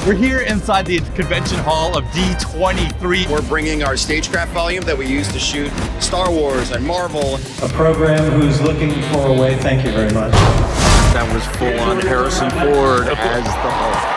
We're here inside the convention hall of D23. We're bringing our stagecraft volume that we use to shoot Star Wars and Marvel. A program who's looking for a way. Thank you very much. That was full on Harrison Ford as the Hulk.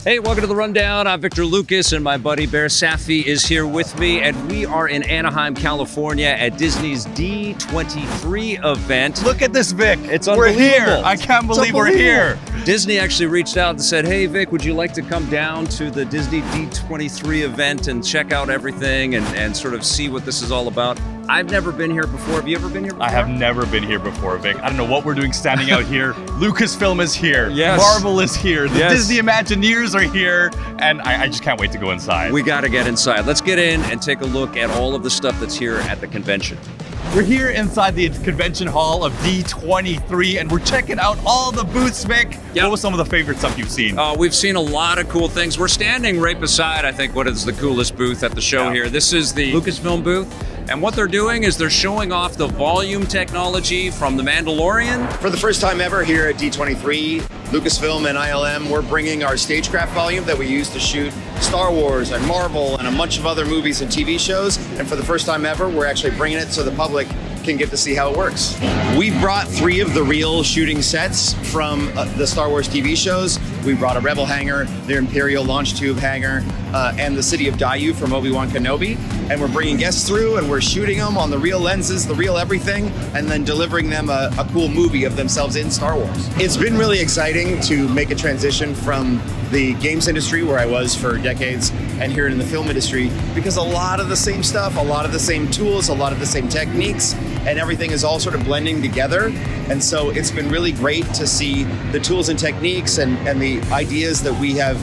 Hey, welcome to The Rundown. I'm Victor Lucas, and my buddy Behr Safi is here with me, and we are in Anaheim, California at Disney's D23 event. Look at this, Vic. It's We're unbelievable. here. I can't believe we're here. Disney actually reached out and said, hey, Vic, would you like to come down to the Disney D23 event and check out everything and sort of see what this is all about? I've never been here before. Have you ever been here before? I have never been here before, Vic. I don't know what we're doing standing out here. Lucasfilm is here. Yes. Marvel is here. The Yes. Disney Imagineers are here. And I just can't wait to go inside. We got to get inside. Let's get in and take a look at all of the stuff that's here at the convention. We're here inside the convention hall of D23, and we're checking out all the booths, Vic. Yep. What was some of the favorite stuff you've seen? We've seen a lot of cool things. We're standing right beside, I think, what is the coolest booth at the show here. This is the Lucasfilm Booth. And what they're doing is they're showing off the volume technology from The Mandalorian. For the first time ever here at D23, Lucasfilm and ILM, we're bringing our stagecraft volume that we use to shoot Star Wars and Marvel and a bunch of other movies and TV shows. And for the first time ever, we're actually bringing it so the public can get to see how it works. We brought 3 of the real shooting sets from the Star Wars TV shows. We brought a Rebel hangar, the Imperial launch tube hangar, and the city of Dayu from Obi-Wan Kenobi. And we're bringing guests through and we're shooting them on the real lenses, the real everything, and then delivering them a cool movie of themselves in Star Wars. It's been really exciting to make a transition from the games industry, where I was for decades, and here in the film industry, because a lot of the same stuff, a lot of the same tools, a lot of the same techniques, and everything is all sort of blending together. And so it's been really great to see the tools and techniques and the ideas that we have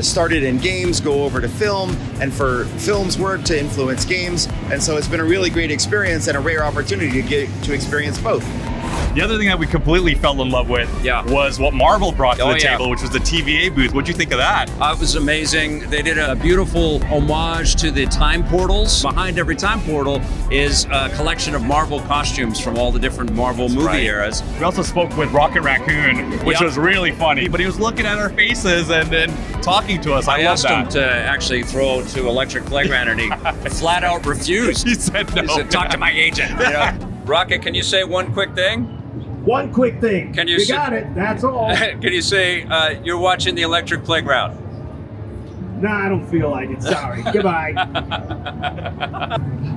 started in games go over to film, and for film's work to influence games. And so it's been a really great experience and a rare opportunity to get to experience both. The other thing that we completely fell in love with was what Marvel brought to the table, which was the TVA booth. What'd you think of that? It was amazing. They did a beautiful homage to the time portals. Behind every time portal is a collection of Marvel costumes from all the different Marvel movie eras. We also spoke with Rocket Raccoon, which was really funny, but he was looking at our faces and then talking to us. I asked love him to actually throw to Electric Playground, and he flat out refused. He said no. He said, talk to my agent. You know? Rocket, can you say one quick thing? One quick thing. Can you got it. That's all. Can you say you're watching the Electric Playground? Nah, I don't feel like it. Sorry. Goodbye.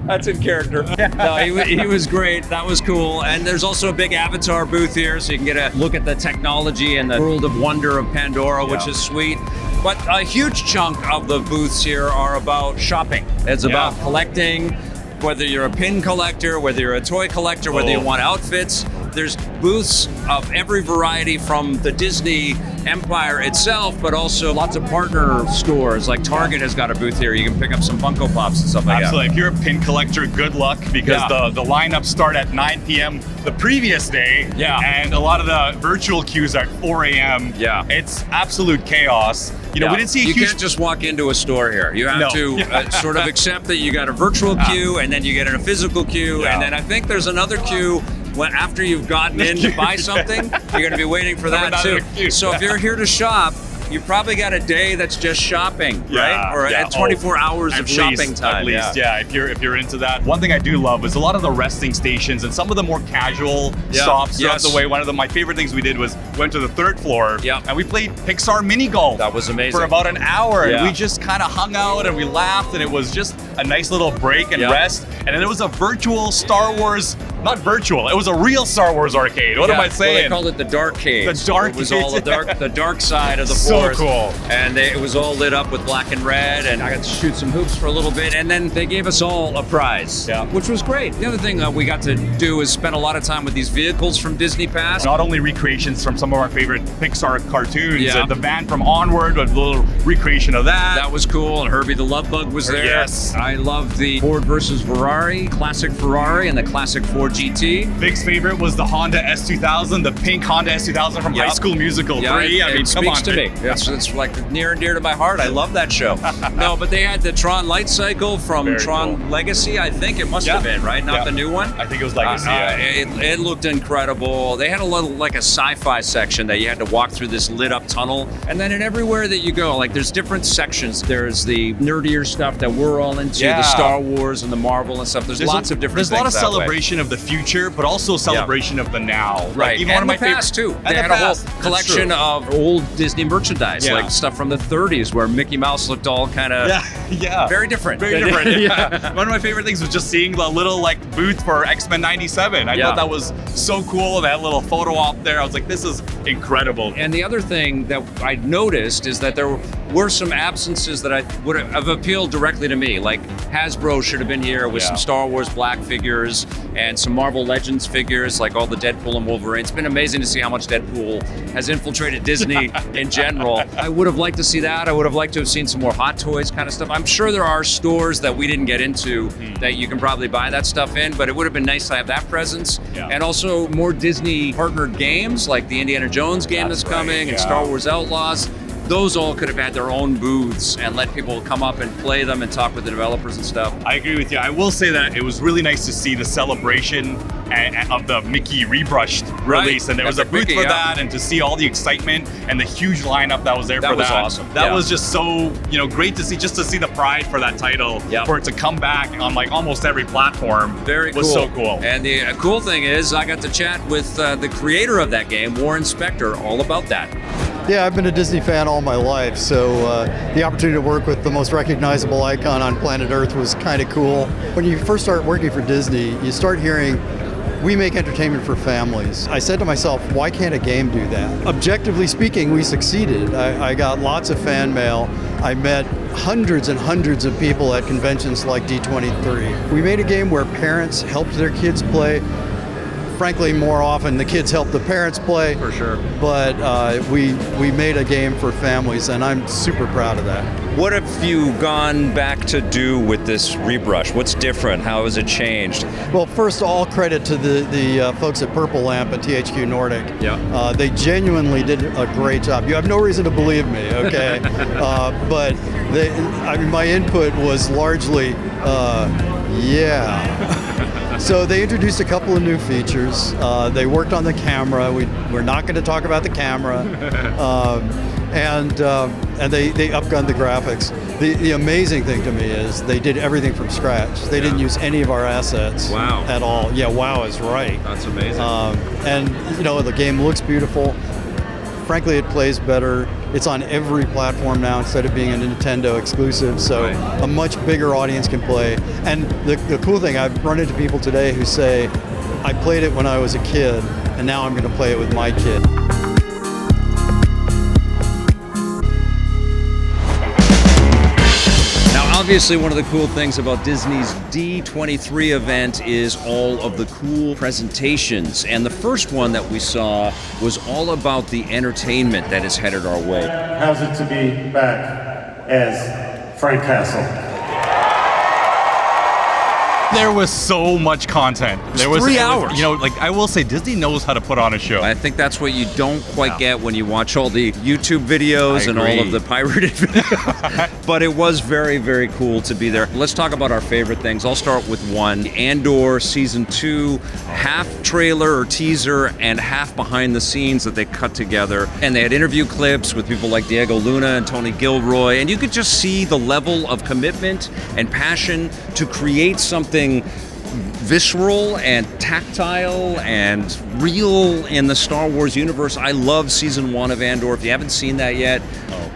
That's in character. No, he was great. That was cool. And there's also a big Avatar booth here, so you can get a look at the technology and the world of wonder of Pandora, which is sweet. But a huge chunk of the booths here are about shopping. It's about collecting, whether you're a pin collector, whether you're a toy collector, whether you want outfits. There's booths of every variety from the Disney empire itself, but also lots of partner stores. Like Target has got a booth here. You can pick up some Funko Pops and stuff like that. Absolutely. If you're a pin collector, good luck, because the lineups start at 9 p.m. the previous day. And a lot of the virtual queues are at 4 a.m. It's absolute chaos. You know, we didn't see a huge... You can't just walk into a store here. You have to sort of accept that you got a virtual queue, and then you get in a physical queue, and then I think there's another queue after you've gotten in to buy something. You're going to be waiting for that too. So if you're here to shop, you probably got a day that's just shopping, right? Or 24 hours of shopping time. At least, if you're into that. One thing I do love is a lot of the resting stations and some of the more casual stops throughout the way. One of my favorite things we did was went to the 3rd floor and we played Pixar mini golf. That was amazing. For about an hour. And we just kind of hung out and we laughed, and it was just a nice little break and rest. And then it was a virtual Star Wars, not virtual, it was a real Star Wars arcade. What am I saying? Well, they called it the Darkcade. The Darkcade. It was all the dark side of the So forest. cool. And it was all lit up with black and red, and I got to shoot some hoops for a little bit, and then they gave us all a prize, which was great. The other thing we got to do is spend a lot of time with these vehicles from Disney Past. Not only recreations from some of our favorite Pixar cartoons, the van from Onward, a little recreation of that. That was cool, and Herbie the Love Bug was there. Yes, I love the Ford versus Ferrari, classic Ferrari and the classic Ford GT. Vic's favorite was the Honda S2000, the pink Honda S2000 from High School Musical 3. I mean, come on, to me. It's like near and dear to my heart. I love that show. No, but they had the Tron Light Cycle from Very Tron cool. Legacy, I think it must have been, right? Not the new one? I think it was Legacy. It looked incredible. They had a little, like a sci-fi section that you had to walk through this lit up tunnel. And then in everywhere that you go, like there's different sections. There's the nerdier stuff that we're all into, the Star Wars and the Marvel and stuff. There's lots of different things. There's a lot of that celebration of the future, but also celebration of the now. Right, Like, even and one of my the past too. And They the had a whole past. collection of old Disney merchandise, Yeah. like stuff from the 30s where Mickey Mouse looked all kind of very different. Very different. Yeah. One of my favorite things was just seeing the little like booth for X-Men 97. I thought that was so cool. That little photo op there. I was like, this is incredible. And the other thing that I noticed is that there were some absences that I would have appealed directly to me. Like Hasbro should have been here with some Star Wars Black figures and some Marvel Legends figures, like all the Deadpool and Wolverine. It's been amazing to see how much Deadpool has infiltrated Disney in general. I would have liked to see that. I would have liked to have seen some more Hot Toys kind of stuff. I'm sure there are stores that we didn't get into that you can probably buy that stuff in, but it would have been nice to have that presence. And also more Disney partnered games, like the Indiana Jones game that's coming and Star Wars Outlaws. Those all could have had their own booths and let people come up and play them and talk with the developers and stuff. I agree with you. I will say that it was really nice to see the celebration of the Mickey rebrushed release, and there was a booth for that, and to see all the excitement and the huge lineup that was there for that. That was awesome. That was just so, great to see, just to see the pride for that title, for it to come back on like almost every platform. Very cool. Was so cool. And the cool thing is I got to chat with the creator of that game, Warren Spector, all about that. Yeah, I've been a Disney fan all my life, so the opportunity to work with the most recognizable icon on planet Earth was kind of cool. When you first start working for Disney, you start hearing, we make entertainment for families. I said to myself, why can't a game do that? Objectively speaking, we succeeded. I got lots of fan mail. I met hundreds and hundreds of people at conventions like D23. We made a game where parents helped their kids play. Frankly, more often the kids help the parents play. For sure. But we made a game for families, and I'm super proud of that. What have you gone back to do with this rebrush? What's different? How has it changed? Well, first, all credit to the folks at Purple Lamp at THQ Nordic. Yeah. They genuinely did a great job. You have no reason to believe me, okay? But my input was largely, So they introduced a couple of new features. They worked on the camera. We're not going to talk about the camera. And they upgunned the graphics. The amazing thing to me is they did everything from scratch. They didn't use any of our assets at all. Yeah, wow is right. That's amazing. And the game looks beautiful. Frankly, it plays better. It's on every platform now instead of being a Nintendo exclusive, so a much bigger audience can play. And the cool thing, I've run into people today who say, I played it when I was a kid, and now I'm going to play it with my kid. Obviously, one of the cool things about Disney's D23 event is all of the cool presentations. And the first one that we saw was all about the entertainment that is headed our way. How's it to be back as Frank Castle? There was so much content. There was 3 hours. I will say Disney knows how to put on a show. I think that's what you don't quite get when you watch all the YouTube videos and all of the pirated videos. But it was very, very cool to be there. Let's talk about our favorite things. I'll start with one. Andor Season 2, half trailer or teaser and half behind the scenes that they cut together. And they had interview clips with people like Diego Luna and Tony Gilroy. And you could just see the level of commitment and passion to create something visceral and tactile and real in the Star Wars universe. I love Season 1 of Andor. If you haven't seen that yet,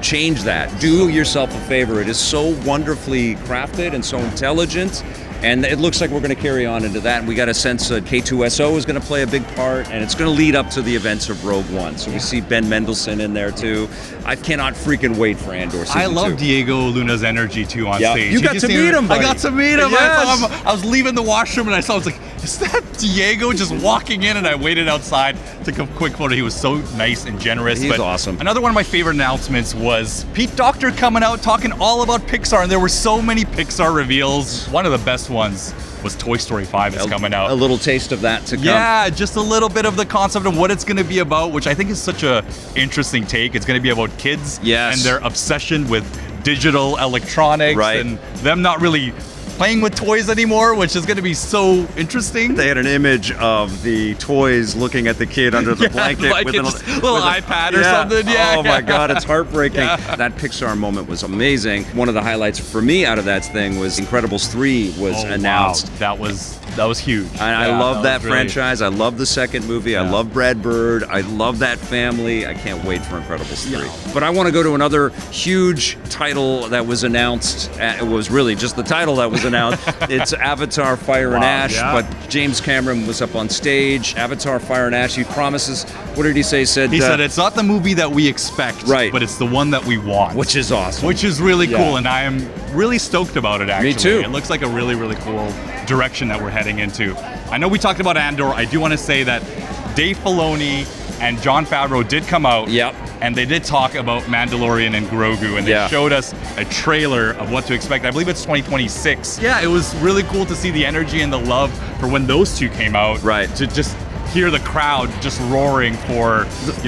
change that. Do yourself a favor. It is so wonderfully crafted and so intelligent. And it looks like we're going to carry on into that. And we got a sense that K2SO is going to play a big part, and it's going to lead up to the events of Rogue One. So we see Ben Mendelsohn in there too. I cannot freaking wait for Andor Season 2. I love Diego Luna's energy too on stage. You got to meet him, buddy. I got to meet him. Yes. I was leaving the washroom and I saw, I was like, is that Diego just walking in? And I waited outside, took a quick photo. He was so nice and generous. He's awesome. Another one of my favorite announcements was Pete Docter coming out talking all about Pixar, and there were so many Pixar reveals. One of the best ones was Toy Story 5 is coming out. A little taste of that to come. Yeah, just a little bit of the concept of what it's going to be about, which I think is such a interesting take. It's going to be about kids and their obsession with digital electronics and them not really playing with toys anymore, which is going to be so interesting. They had an image of the toys looking at the kid under the blanket with a little iPad or something. Oh my God, it's heartbreaking. That Pixar moment was amazing. One of the highlights for me out of that thing was Incredibles 3 was announced. Wow. That was huge. And I love that franchise. I love the second movie. I love Brad Bird. I love that family. I can't wait for Incredibles 3. But I want to go to another huge title that was announced. It was really just the title that was announced. It's Avatar Fire and Ash, but James Cameron was up on stage. Avatar Fire and Ash, he promises, what did he say? He said it's not the movie that we expect, but it's the one that we want. Which is awesome. Which is really cool, and I am really stoked about it, actually. Me too. It looks like a really, really cool direction that we're heading into. I know we talked about Andor. I do want to say that Dave Filoni and Jon Favreau did come out. And they did talk about Mandalorian and Grogu, and they showed us a trailer of what to expect. I believe it's 2026. Yeah, it was really cool to see the energy and the love for when those two came out. To just hear the crowd just roaring for,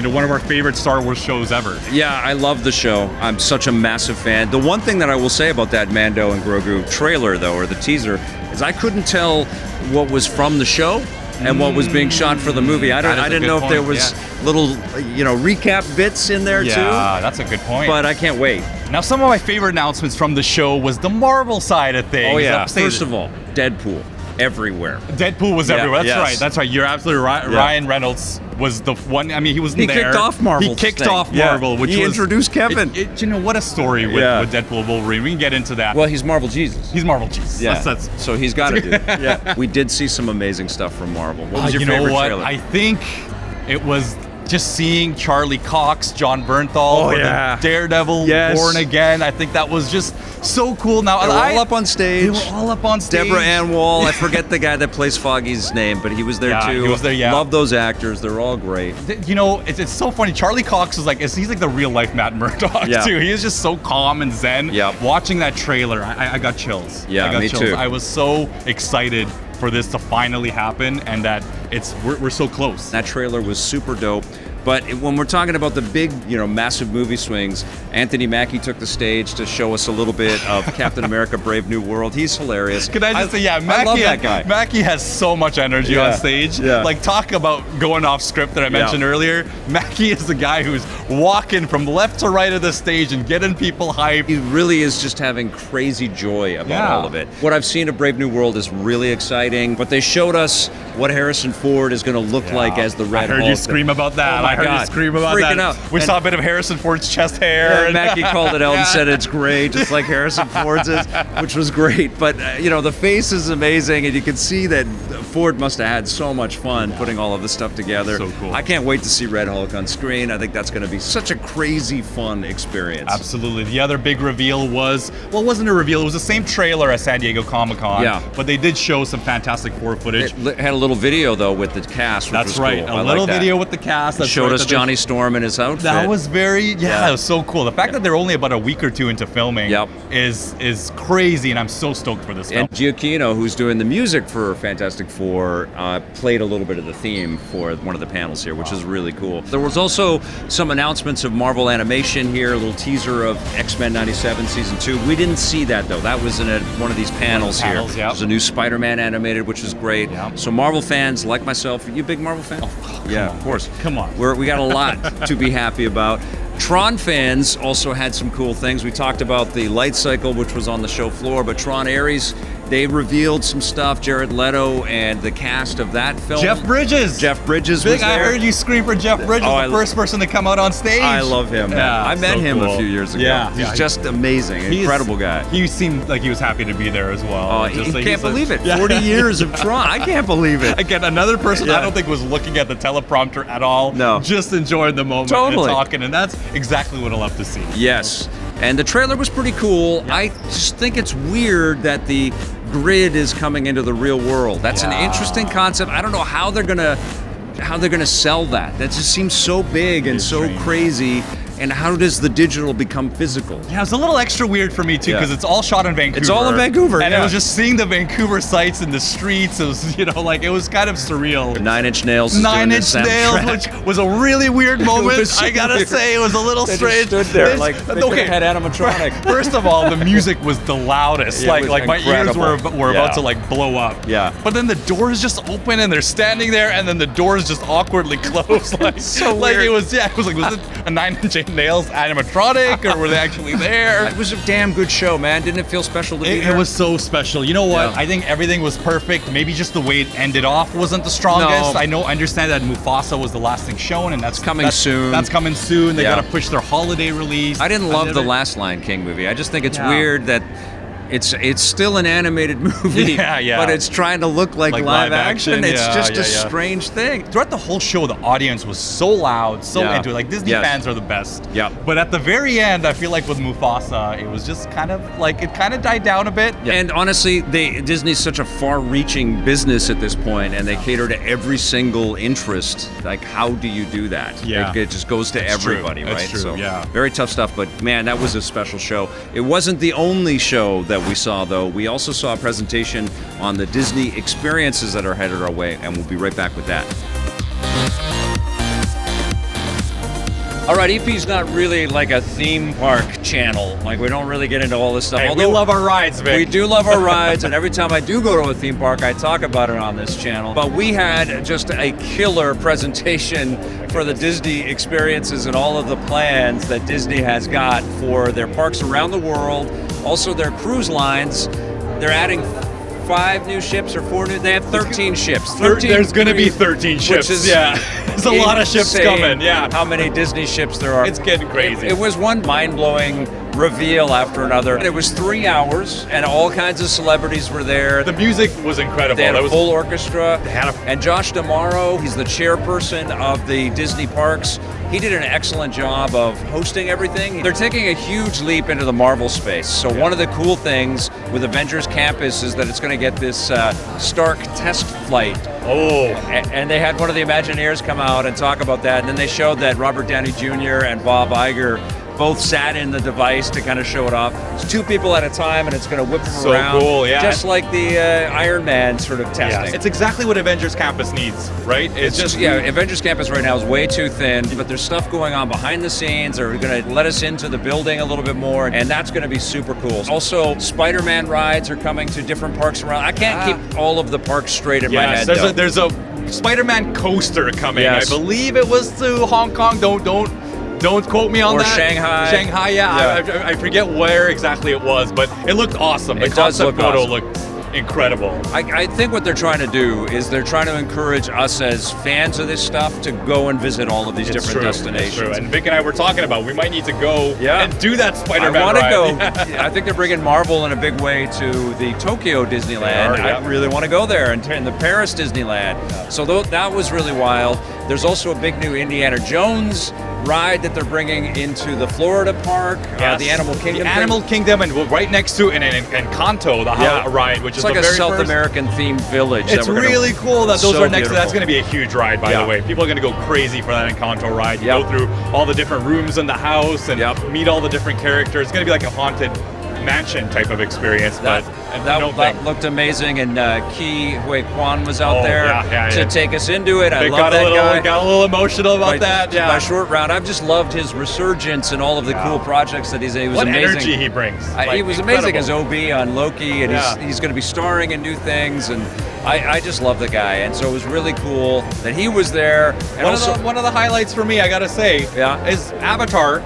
one of our favorite Star Wars shows ever. Yeah, I love the show. I'm such a massive fan. The one thing that I will say about that Mando and Grogu trailer, though, or the teaser, is I couldn't tell what was from the show and what was being shot for the movie. I didn't know if there was little, recap bits in there too. Yeah, that's a good point. But I can't wait. Now, some of my favorite announcements from the show was the Marvel side of things. Oh yeah. First of all, Deadpool. Everywhere. Deadpool was everywhere. That's right. You're absolutely right. Ryan Reynolds was the one. I mean, he wasn't there. He kicked off Marvel. He kicked off Marvel, which he introduced Kevin. What a story with Deadpool and Wolverine. We can get into that. Well, he's Marvel Jesus. He's Marvel Jesus. Yeah. So he's got to do it. We did see some amazing stuff from Marvel. What was your favorite trailer? I think it was just seeing Charlie Cox, John Bernthal, the Daredevil, Born Again. I think that was just so cool. Now, they were all up on stage. They were all up on stage. Deborah Ann Wall. I forget the guy that plays Foggy's name, but he was there too. He was there, Love those actors. They're all great. It's so funny. Charlie Cox is he's like the real life Matt Murdock too. He is just so calm and zen. Watching that trailer, I got chills. I got chills. Too. I was so excited for this to finally happen, and that we're so close. That trailer was super dope. But when we're talking about the big, massive movie swings, Anthony Mackie took the stage to show us a little bit of Captain America: Brave New World. He's hilarious. Can I just say, Mackie, I love that guy. Mackie has so much energy on stage. Talk about going off script that I mentioned earlier. Mackie is the guy who's walking from left to right of the stage and getting people hyped. He really is just having crazy joy about all of it. What I've seen of Brave New World is really exciting, but they showed us what Harrison Ford is going to look like as the Red Hulk. I heard you scream about that. I heard you scream about Freaking that. Out. We saw a bit of Harrison Ford's chest hair. And Mackie called it out and said it's great, just like Harrison Ford's is, which was great. But, the face is amazing, and you can see that Ford must have had so much fun putting all of this stuff together. So cool. I can't wait to see Red Hulk on screen. I think that's going to be such a crazy, fun experience. Absolutely. The other big reveal it wasn't a reveal. It was the same trailer as San Diego Comic-Con. But they did show some Fantastic Four footage. It had a little video, though, with the cast, which That's was right. cool. A little video with the cast. It showed us Johnny Storm in his outfit. That was very, it was so cool. The fact that they're only about a week or two into filming is crazy, and I'm so stoked for this film. And Giacchino, who's doing the music for Fantastic Four, played a little bit of the theme for one of the panels here, which is really cool. There was also some announcements of Marvel animation here, a little teaser of X-Men 97 Season 2. We didn't see that, though. That was in one of these panels here. There's a new Spider-Man animated, which is great. So Marvel fans like myself, are you a big Marvel fan? Of course. Come on. We got a lot to be happy about. Tron fans also had some cool things. We talked about the light cycle, which was on the show floor, but Tron Ares, they revealed some stuff. Jared Leto and the cast of that film. Jeff Bridges was there. I heard you scream for Jeff Bridges, the first person to come out on stage. I love him. I met him a few years ago. He's just amazing, incredible guy. He seemed like he was happy to be there as well. He can't believe it. 40 years of Tron. I can't believe it. Again, another person I don't think was looking at the teleprompter at all. No. Just enjoying the moment and talking, and that's exactly what I love to see. Yes. And the trailer was pretty cool. I just think it's weird that the grid is coming into the real world. That's an interesting concept. I don't know how they're gonna sell that. That just seems so big and so crazy. And how does the digital become physical? Yeah, it's a little extra weird for me too, because it's all shot in Vancouver. It's all in Vancouver, and it was just seeing the Vancouver sights in the streets. It was, you know, like it was kind of surreal. Nine Inch Nails. Nine Inch Nails, which was a really weird moment. I gotta say, it was a little strange. Stood there like they had animatronic. First of all, the music was the loudest. Yeah, like my ears were about to like blow up. Yeah. But then the doors just open and they're standing there, and then the doors just awkwardly close. Like so like weird. it was like, was it a Nine Inch Nails animatronic, or were they actually there? It was a damn good show, man. Didn't it feel special to be It there? was so special. You know what? Yeah. I think everything was perfect. Maybe just the way it ended off wasn't the strongest. No. I understand that Mufasa was the last thing shown, and that's coming soon. That's coming soon. They Yeah. gotta push their holiday release. I didn't love the last Lion King movie. I just think it's weird that it's still an animated movie, but it's trying to look like live action. It's just a strange thing. Throughout the whole show, the audience was so loud, so into it. Like Disney Yes. fans are the best. Yeah. But at the very end, I feel like with Mufasa, it was just kind of like it kind of died down a bit. And honestly, Disney's such a far-reaching business at this point, and they cater to every single interest. Like, how do you do that? Yeah. It just goes to That's everybody, true. right? That's true, So yeah. very tough stuff, but man, that was a special show. It wasn't the only show that we saw, though. We also saw a presentation on the Disney experiences that are headed our way, and we'll be right back with that. All right, EP's not really like a theme park channel. Like, we don't really get into all this stuff. Hey, Although we love our rides, Vic. we do love our rides, and every time I do go to a theme park, I talk about it on this channel. But we had just a killer presentation for the Disney experiences and all of the plans that Disney has got for their parks around the world, also their cruise lines. They're adding 5 new ships or 4 new. They have 13 ships. 13 There's going to be 13 ships. Which is There's a lot of ships insane coming. Yeah. How many Disney ships there are. It's getting crazy. It was one mind-blowing reveal after another. It was 3 hours, and all kinds of celebrities were there. The music was incredible. They had a was full orchestra. had a- And Josh D'Amaro, he's the chairperson of the Disney parks. He did an excellent job of hosting everything. They're taking a huge leap into the Marvel space. So one of the cool things with Avengers Campus is that it's going to get this Stark test flight. Oh. And they had one of the Imagineers come out and talk about that. And then they showed that Robert Downey Jr. and Bob Iger both sat in the device to kind of show it off. It's 2 people at a time, and it's going to whip them So around. cool, yeah. Just like the Iron Man sort of testing. Yeah. It's exactly what Avengers Campus needs, right? It's just Avengers Campus right now is way too thin, but there's stuff going on behind the scenes. They're going to let us into the building a little bit more, and that's going to be super cool. Also, Spider-Man rides are coming to different parks around. I can't keep all of the parks straight in my head. There's a Spider-Man coaster coming. Yes. I believe it was to Hong Kong. Don't quote me on Or that. Shanghai. Shanghai, yeah. I forget where exactly it was, but it looked awesome. The It does concept look photo awesome. looked incredible. I think what they're trying to do is they're trying to encourage us as fans of this stuff to go and visit all of these different destinations. It's true. And Vic and I were talking about we might need to go and do that I Spider-Man want to ride. go. I think they're bringing Marvel in a big way to the Tokyo Disneyland. They are, I really want to go there, and the Paris Disneyland. So that was really wild. There's also a big new Indiana Jones ride that they're bringing into the Florida park, the Animal Kingdom. The Animal Kingdom, and right next to it, and Kanto, the ride, which It's is like the a very South first. American themed village. It's that we're gonna- really cool that those so are next to. That's beautiful. going to be a huge ride, by the way. People are going to go crazy for that Encanto ride. You go through all the different rooms in the house and meet all the different characters. It's going to be like a haunted mansion type of experience. That looked amazing, and Ki Hui Kwan was out there to take us into it. I love got that guy. Got a little emotional about that. My short round, I've just loved his resurgence and all of the cool projects that he was what amazing. energy he brings. He was amazing as OB on Loki, and he's going to be starring in new things, and I just love the guy. And so it was really cool that he was there. And one of the highlights for me, I gotta say, is Avatar.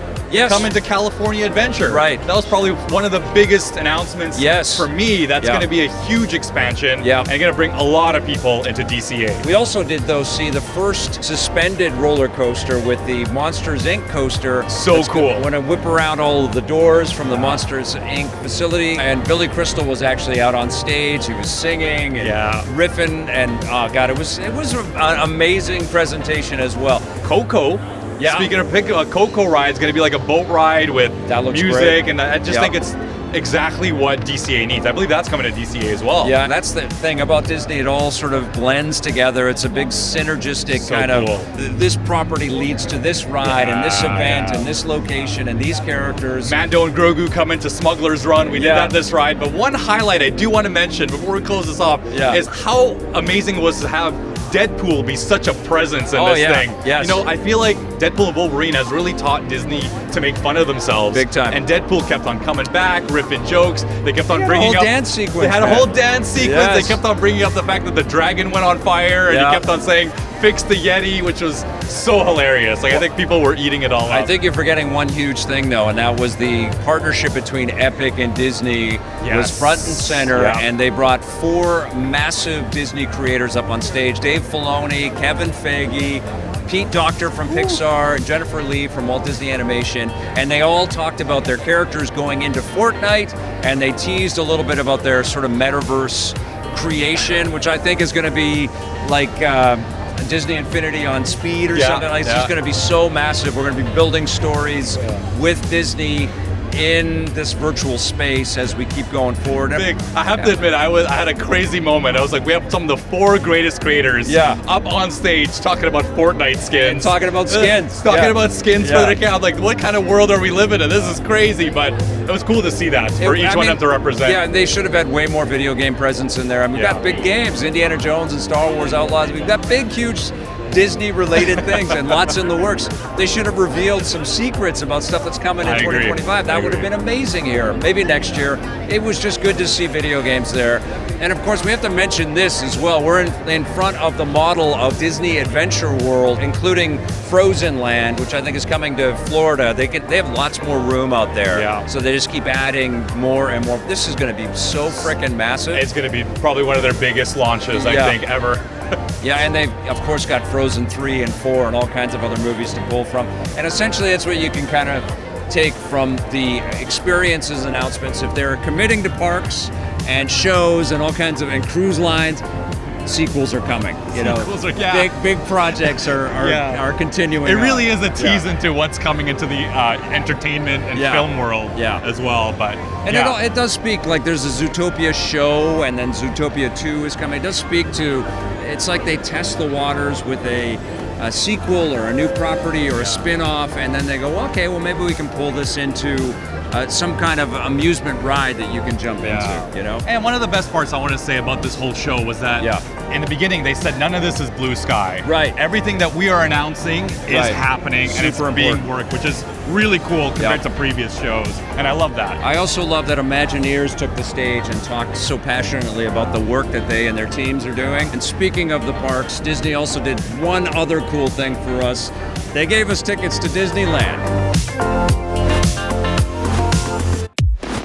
Coming to California Adventure. Right. That was probably one of the biggest announcements for me. That's going to be a huge expansion and going to bring a lot of people into DCA. We also did, though, see the first suspended roller coaster with the Monsters, Inc. coaster. So cool. When I whip around all of the doors from the Monsters, Inc. facility. And Billy Crystal was actually out on stage. He was singing and riffing. And, oh, God, it was an amazing presentation as well. Coco. Speaking of Coco ride, it's going to be like a boat ride with music, great. and I just think exactly what DCA needs. I believe that's coming to DCA as well. Yeah, that's the thing about Disney. It all sort of blends together. It's a big synergistic So kind cool. of, this property leads to this ride and this event and this location and these characters. Mando and Grogu coming to Smugglers Run. We did that this ride. But one highlight I do want to mention before we close this off is how amazing it was to have Deadpool be such a presence in this thing. Yes. You know, I feel like Deadpool and Wolverine has really taught Disney to make fun of themselves. Big time. And Deadpool kept on coming back, ripping jokes. They kept on bringing whole up dance sequence. They had a whole dance sequence. Yes. They kept on bringing up the fact that the dragon went on fire, and he kept on saying, "Fix the Yeti," which was so hilarious. Like, I think people were eating it all up. I think you're forgetting one huge thing, though, and that was the partnership between Epic and Disney was front and center, and they brought 4 massive Disney creators up on stage. Dave Filoni, Kevin Feige, Pete Docter from Pixar, and Jennifer Lee from Walt Disney Animation, and they all talked about their characters going into Fortnite, and they teased a little bit about their sort of metaverse creation, which I think is going to be like Disney Infinity on speed or something like that. It's just going to be so massive. We're going to be building stories with Disney in this virtual space as we keep going forward. Big. I have to admit, I had a crazy moment. I was like, we have some of the 4 greatest creators up on stage talking about Fortnite skins. And talking about skins. Talking about skins for their account. Like, what kind of world are we living in? This is crazy, but it was cool to see that for each one of them to represent. Yeah, they should have had way more video game presence in there. I mean, we've got big games, Indiana Jones and Star Wars Outlaws. We've got big, huge Disney-related things and lots in the works. They should have revealed some secrets about stuff that's coming in 2025. That would have been amazing here. Maybe next year. It was just good to see video games there. And of course, we have to mention this as well. We're in front of the model of Disney Adventure World, including Frozen Land, which I think is coming to Florida. They have lots more room out there. So they just keep adding more and more. This is going to be so freaking massive. It's going to be probably one of their biggest launches, I think, ever. Yeah, and they've, of course, got Frozen 3 and 4 and all kinds of other movies to pull from. And essentially, that's what you can kind of take from the experiences announcements. If they're committing to parks and shows and all kinds of, and cruise lines, sequels are coming. You know, big projects are continuing. It really is a tease into what's coming into the entertainment and film world as well. But it does speak, like there's a Zootopia show, and then Zootopia 2 is coming. It does speak to, it's like they test the waters with a sequel or a new property or a spin-off, and then they go, okay, well maybe we can pull this into some kind of amusement ride that you can jump into, you know? And one of the best parts I want to say about this whole show was that in the beginning they said none of this is blue sky. Right. Everything that we are announcing is happening and it's being worked, which is really cool compared to previous shows. And I love that. I also love that Imagineers took the stage and talked so passionately about the work that they and their teams are doing. And speaking of the parks, Disney also did one other cool thing for us. They gave us tickets to Disneyland.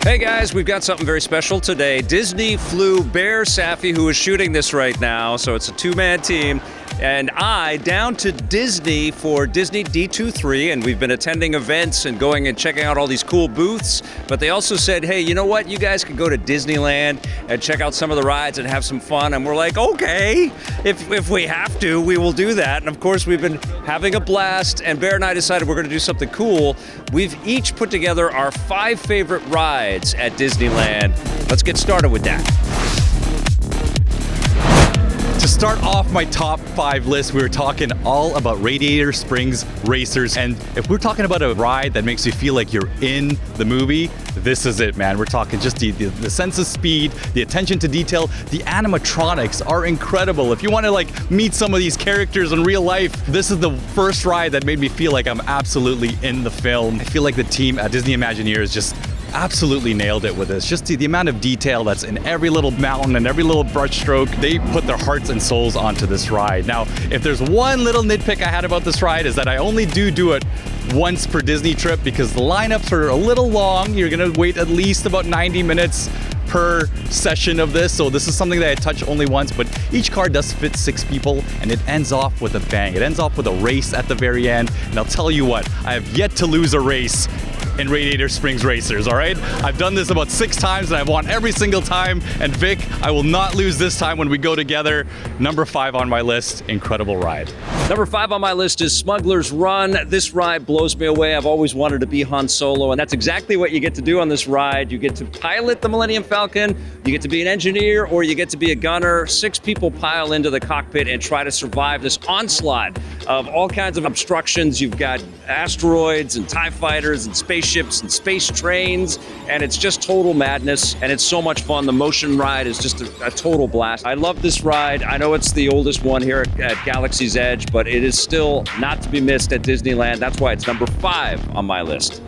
Hey guys, we've got something very special today. Disney flew Behr Safi, who is shooting this right now, so it's a 2-man team, and I down to Disney for Disney D23, and we've been attending events and going and checking out all these cool booths, but they also said, hey, you know what? You guys can go to Disneyland and check out some of the rides and have some fun, and we're like, okay, if we have to, we will do that. And of course, we've been having a blast, and Behr and I decided we're gonna do something cool. We've each put together our 5 favorite rides at Disneyland. Let's get started with that. To start off my top 5 list, we were talking all about Radiator Springs Racers. And if we're talking about a ride that makes you feel like you're in the movie, this is it, man. We're talking just the sense of speed, the attention to detail. The animatronics are incredible. If you want to like meet some of these characters in real life, this is the first ride that made me feel like I'm absolutely in the film. I feel like the team at Disney Imagineers just absolutely nailed it with this. Just the amount of detail that's in every little mountain and every little brush stroke. They put their hearts and souls onto this ride. Now, if there's one little nitpick I had about this ride is that I only do it once per Disney trip because the lineups are a little long. You're gonna wait at least about 90 minutes per session of this, so this is something that I touch only once, but each car does fit 6 people, and it ends off with a bang. It ends off with a race at the very end, and I'll tell you what, I have yet to lose a race in Radiator Springs Racers, all right? I've done this about 6 times and I've won every single time. And Vic, I will not lose this time when we go together. Number 5 on my list, incredible ride. Number 5 on my list is Smugglers Run. This ride blows me away. I've always wanted to be Han Solo, and that's exactly what you get to do on this ride. You get to pilot the Millennium Falcon, you get to be an engineer, or you get to be a gunner. 6 people pile into the cockpit and try to survive this onslaught of all kinds of obstructions. You've got asteroids and TIE fighters and spaceships and space trains, and it's just total madness, and it's so much fun. The motion ride is just a total blast. I love this ride. I know it's the oldest one here at Galaxy's Edge, but it is still not to be missed at Disneyland. That's why it's number 5 on my list.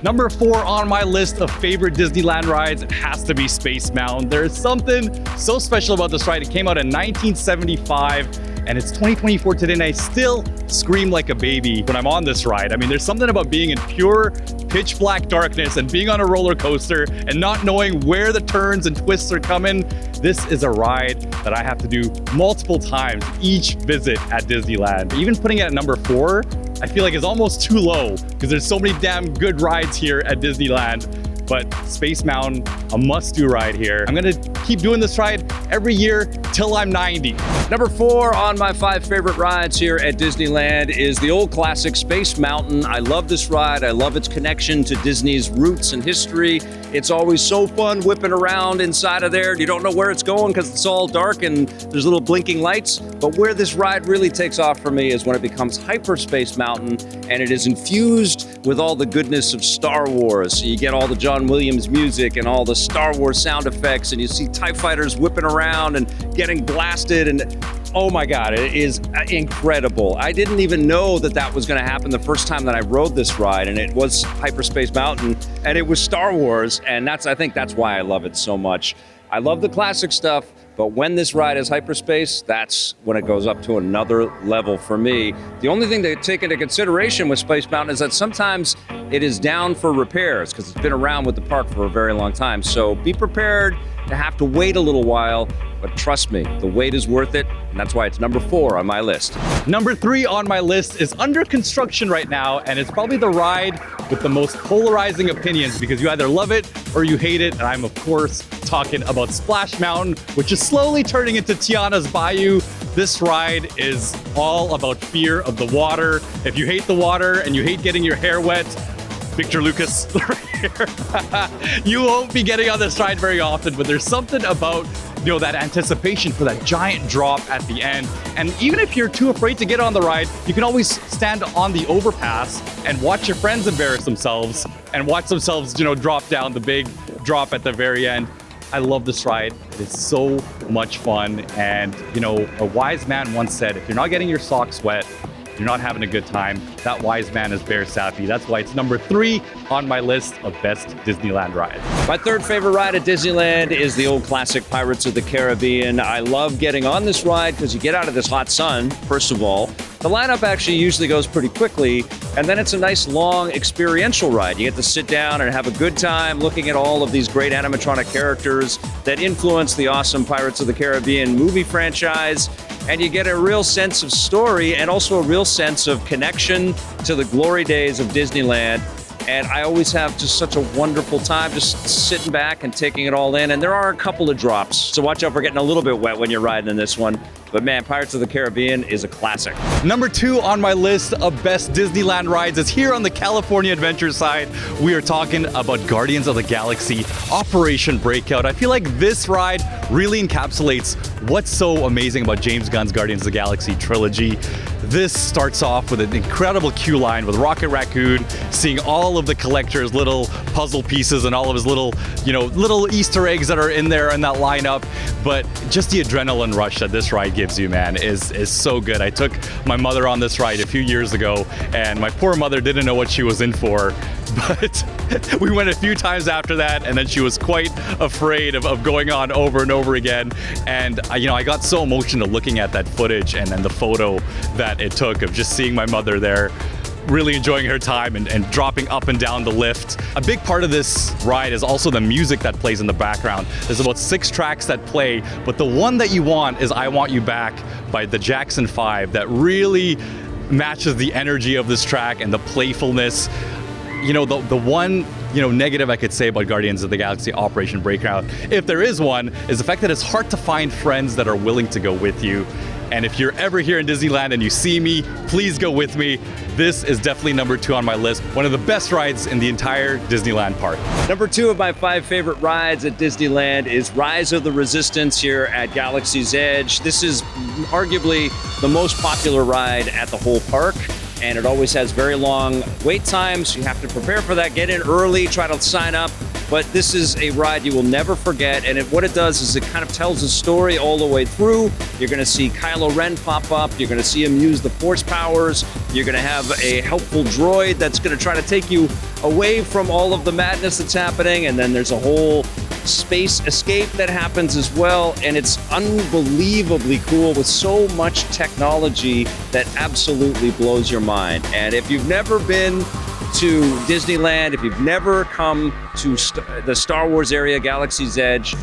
Number 4 on my list of favorite Disneyland rides has to be Space Mountain. There's something so special about this ride. It came out in 1975 and it's 2024 today, and I still scream like a baby when I'm on this ride. I mean, there's something about being in pure pitch black darkness and being on a roller coaster and not knowing where the turns and twists are coming. This is a ride that I have to do multiple times each visit at Disneyland. Even putting it at number 4, I feel like it's almost too low because there's so many damn good rides here at Disneyland. But Space Mountain, a must-do ride here. I'm gonna keep doing this ride every year till I'm 90. Number 4 on my 5 favorite rides here at Disneyland is the old classic Space Mountain. I love this ride. I love its connection to Disney's roots and history. It's always so fun whipping around inside of there. You don't know where it's going because it's all dark and there's little blinking lights. But where this ride really takes off for me is when it becomes Hyperspace Mountain and it is infused with all the goodness of Star Wars. So you get all the John Williams music and all the Star Wars sound effects, and you see TIE fighters whipping around and getting blasted, and oh my God, it is incredible. I didn't even know that that was gonna happen the first time that I rode this ride, and it was Hyperspace Mountain, and it was Star Wars, and I think that's why I love it so much. I love the classic stuff, but when this ride is hyperspace, that's when it goes up to another level for me. The only thing to take into consideration with Space Mountain is that sometimes it is down for repairs because it's been around with the park for a very long time. So be prepared to have to wait a little while, but trust me, the wait is worth it, and that's why it's number 4 on my list. Number 3 on my list is under construction right now, and it's probably the ride with the most polarizing opinions because you either love it or you hate it, and I'm of course talking about Splash Mountain, which is slowly turning into Tiana's Bayou. This ride is all about fear of the water. If you hate the water and you hate getting your hair wet, Victor Lucas right here. You won't be getting on this ride very often, but there's something about that anticipation for that giant drop at the end. And even if you're too afraid to get on the ride, you can always stand on the overpass and watch your friends embarrass themselves and watch themselves, drop down the big drop at the very end. I love this ride. It's so much fun. And, a wise man once said, if you're not getting your socks wet, you're not having a good time. That wise man is Behr Safi. That's why it's number 3 on my list of best Disneyland rides. My 3rd favorite ride at Disneyland is the old classic Pirates of the Caribbean. I love getting on this ride because you get out of this hot sun, first of all. The lineup actually usually goes pretty quickly, and then it's a nice long experiential ride. You get to sit down and have a good time looking at all of these great animatronic characters that influence the awesome Pirates of the Caribbean movie franchise. And you get a real sense of story and also a real sense of connection to the glory days of Disneyland. And I always have just such a wonderful time just sitting back and taking it all in. And there are a couple of drops, so watch out for getting a little bit wet when you're riding in this one. But man, Pirates of the Caribbean is a classic. Number 2 on my list of best Disneyland rides is here on the California Adventure side. We are talking about Guardians of the Galaxy, Operation Breakout. I feel like this ride really encapsulates what's so amazing about James Gunn's Guardians of the Galaxy trilogy. This starts off with an incredible queue line with Rocket Raccoon, seeing all of the collector's little puzzle pieces and all of his little, little Easter eggs that are in there in that lineup. But just the adrenaline rush that this ride gives you, man, is so good. I took my mother on this ride a few years ago, and my poor mother didn't know what she was in for. But we went a few times after that, and then she was quite afraid of going on over and over again. And I got so emotional looking at that footage and then the photo that it took of just seeing my mother there, really enjoying her time and dropping up and down the lift. A big part of this ride is also the music that plays in the background. There's about 6 tracks that play, but the one that you want is I Want You Back by the Jackson 5 that really matches the energy of this track and the playfulness. you know, the one, you know, negative I could say about Guardians of the Galaxy Operation Breakout, if there is one, is the fact that it's hard to find friends that are willing to go with you. And if you're ever here in Disneyland and you see me, please go with me. This is definitely number 2 on my list. One of the best rides in the entire Disneyland park. Number 2 of my 5 favorite rides at Disneyland is Rise of the Resistance here at Galaxy's Edge. This is arguably the most popular ride at the whole park, and it always has very long wait times. You have to prepare for that, get in early, try to sign up. But this is a ride you will never forget, and what it does is it kind of tells a story all the way through. You're gonna see Kylo Ren pop up, you're gonna see him use the Force powers, you're gonna have a helpful droid that's gonna try to take you away from all of the madness that's happening, and then there's a whole space escape that happens as well, and it's unbelievably cool with so much technology that absolutely blows your mind. And if you've never been to Disneyland, if you've never come to the Star Wars area, Galaxy's Edge,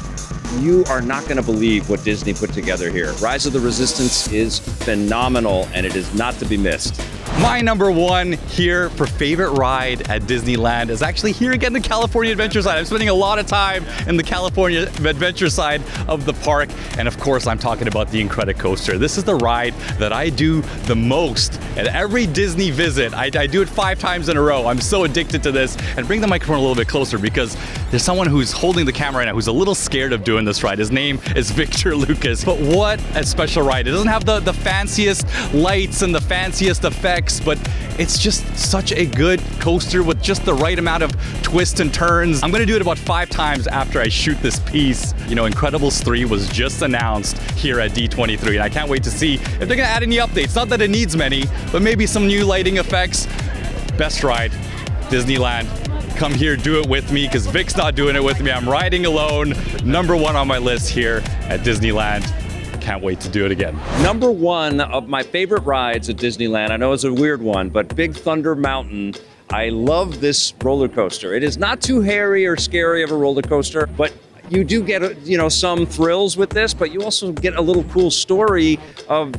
you are not going to believe what Disney put together here. Rise of the Resistance is phenomenal, and it is not to be missed. My number 1 here for favorite ride at Disneyland is actually here again, the California Adventure side. I'm spending a lot of time in the California Adventure side of the park. And of course, I'm talking about the Incred coaster. This is the ride that I do the most at every Disney visit. I do it 5 times in a row. I'm so addicted to this. And bring the microphone a little bit closer because there's someone who's holding the camera right now who's a little scared of doing this ride. His name is Victor Lucas. But what a special ride. It doesn't have the fanciest lights and the fanciest effects, but it's just such a good coaster with just the right amount of twists and turns. I'm gonna do it about 5 times after I shoot this piece. You know, Incredibles 3 was just announced here at D23, and I can't wait to see if they're gonna add any updates. Not that it needs many, but maybe some new lighting effects. Best ride, Disneyland. Come here, do it with me, because Vic's not doing it with me. I'm riding alone. Number 1 on my list here at Disneyland. Can't wait to do it again. Number 1 of my favorite rides at Disneyland, I know it's a weird one, but Big Thunder Mountain. I love this roller coaster. It is not too hairy or scary of a roller coaster, but you do get, you know, some thrills with this, but you also get a little cool story of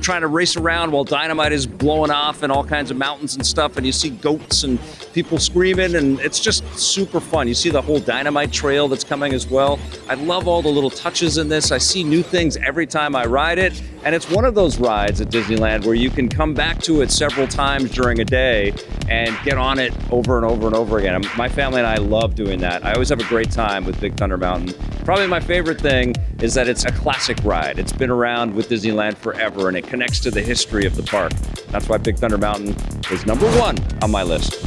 trying to race around while dynamite is blowing off and all kinds of mountains and stuff, and you see goats and people screaming, and it's just super fun. You see the whole dynamite trail that's coming as well. I love all the little touches in this. I see new things every time I ride it, and it's one of those rides at Disneyland where you can come back to it several times during a day and get on it over and over and over again. And my family and I love doing that. I always have a great time with Big Thunder Mountain. Probably my favorite thing is that it's a classic ride. It's been around with Disneyland forever, and it connects to the history of the park. That's why Big Thunder Mountain is number 1 on my list.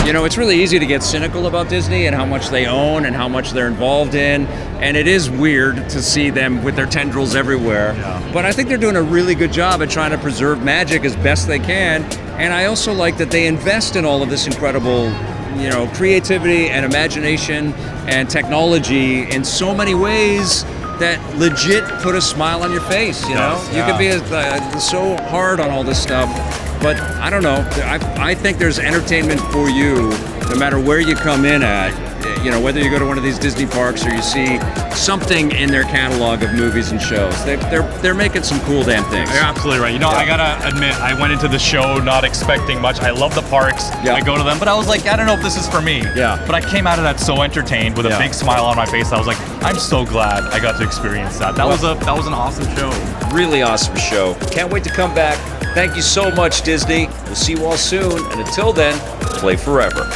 You know, it's really easy to get cynical about Disney and how much they own and how much they're involved in, and it is weird to see them with their tendrils everywhere. Yeah. But I think they're doing a really good job at trying to preserve magic as best they can, and I also like that they invest in all of this incredible, you know, creativity and imagination and technology in so many ways that legit put a smile on your face, you know? You can be so hard on all this stuff, but I don't know. I think there's entertainment for you no matter where you come in at. You know, whether you go to one of these Disney parks or you see something in their catalog of movies and shows, they're making some cool damn things. You're absolutely right. You know, I gotta admit, I went into the show not expecting much. I love the parks. Yeah. I go to them, but I was like, I don't know if this is for me. Yeah. But I came out of that so entertained with a big smile on my face. I was like, I'm so glad I got to experience that. That was an awesome show. Really awesome show. Can't wait to come back. Thank you so much, Disney. We'll see you all soon, and until then, play forever.